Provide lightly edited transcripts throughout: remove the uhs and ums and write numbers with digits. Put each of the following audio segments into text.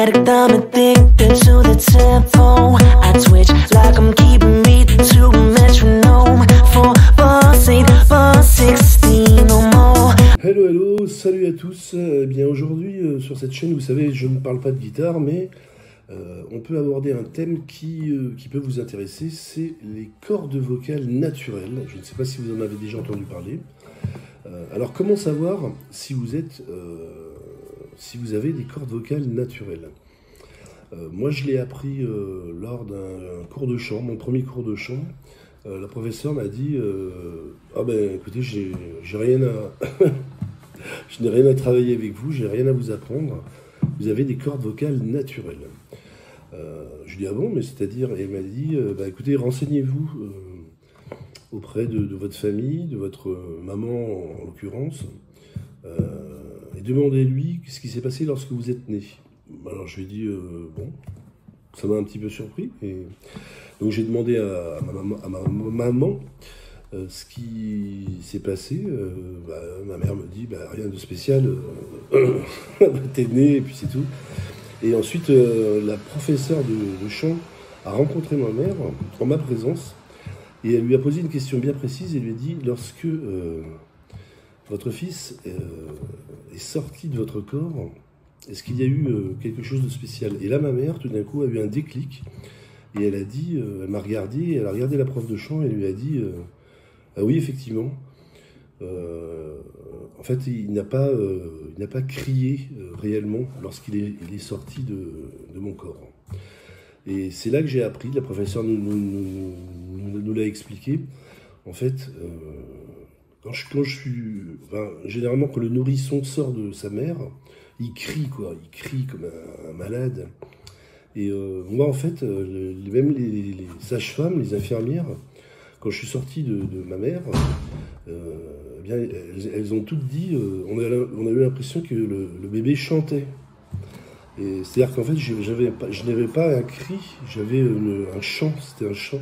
addict, I'm addicted to the tempo. I twitch like I'm keeping beat to a metronome. 4, 4, 8, 4, 16 no more. Hello, hello, salut à tous. Eh bien aujourd'hui sur cette chaîne, vous savez, je ne parle pas de guitare, mais on peut aborder un thème qui peut vous intéresser, c'est les cordes vocales naturelles. Je ne sais pas si vous en avez déjà entendu parler. Alors comment savoir si vous avez des cordes vocales naturelles? Moi je l'ai appris lors d'un cours de chant, mon premier cours de chant. La professeure m'a dit ah ben écoutez, j'ai rien à je n'ai rien à travailler avec vous, j'ai rien à vous apprendre, vous avez des cordes vocales naturelles. Je lui ai dit ah bon, mais c'est-à-dire, et elle m'a dit bah écoutez, renseignez-vous auprès de votre famille, de votre maman en l'occurrence, et demandez-lui ce qui s'est passé lorsque vous êtes né. Alors je lui ai dit bon, ça m'a un petit peu surpris, et donc j'ai demandé à ma maman ce qui s'est passé. Ma mère me dit bah, rien de spécial, t'es né et puis c'est tout. Et ensuite la professeure de chant a rencontré ma mère en ma présence. Et elle lui a posé une question bien précise et lui a dit, lorsque votre fils est sorti de votre corps, est-ce qu'il y a eu quelque chose de spécial? Et là, ma mère, tout d'un coup, a eu un déclic. Et elle a dit, elle m'a regardé, elle a regardé la prof de chant et elle lui a dit, ah oui, effectivement, en fait, il n'a pas crié réellement lorsqu'il est sorti de mon corps. Et c'est là que j'ai appris, la professeure nous l'a expliqué. En fait, généralement quand le nourrisson sort de sa mère, il crie quoi, il crie comme un malade. Et moi en fait, même les sages-femmes, les infirmières, quand je suis sorti de ma mère, eh bien, elles ont toutes dit, on a eu l'impression que le bébé chantait. C'est-à-dire qu'en fait, je n'avais pas un cri, j'avais un chant, c'était un chant.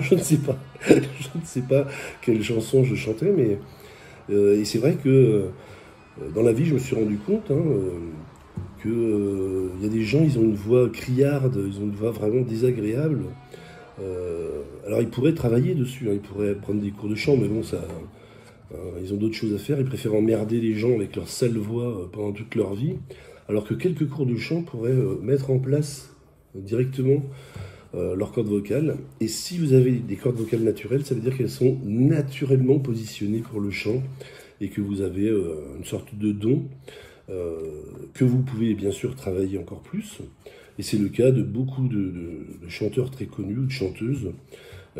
Je ne sais pas quelle chanson je chantais, mais et c'est vrai que dans la vie, je me suis rendu compte que y a des gens, ils ont une voix criarde, ils ont une voix vraiment désagréable. Alors ils pourraient travailler dessus, hein, ils pourraient prendre des cours de chant, mais bon, ils ont d'autres choses à faire. Ils préfèrent emmerder les gens avec leur sale voix pendant toute leur vie. Alors que quelques cours de chant pourraient mettre en place directement leurs cordes vocales. Et si vous avez des cordes vocales naturelles, ça veut dire qu'elles sont naturellement positionnées pour le chant et que vous avez une sorte de don que vous pouvez bien sûr travailler encore plus. Et c'est le cas de beaucoup de chanteurs très connus ou de chanteuses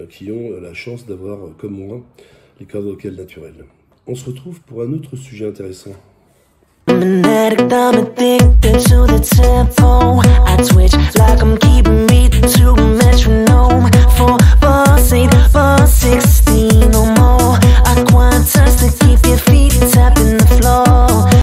qui ont la chance d'avoir, comme moi, les cordes vocales naturelles. On se retrouve pour un autre sujet intéressant. I'm an addict, I'm addicted to the tempo. I twitch like I'm keeping beat to a metronome. 4,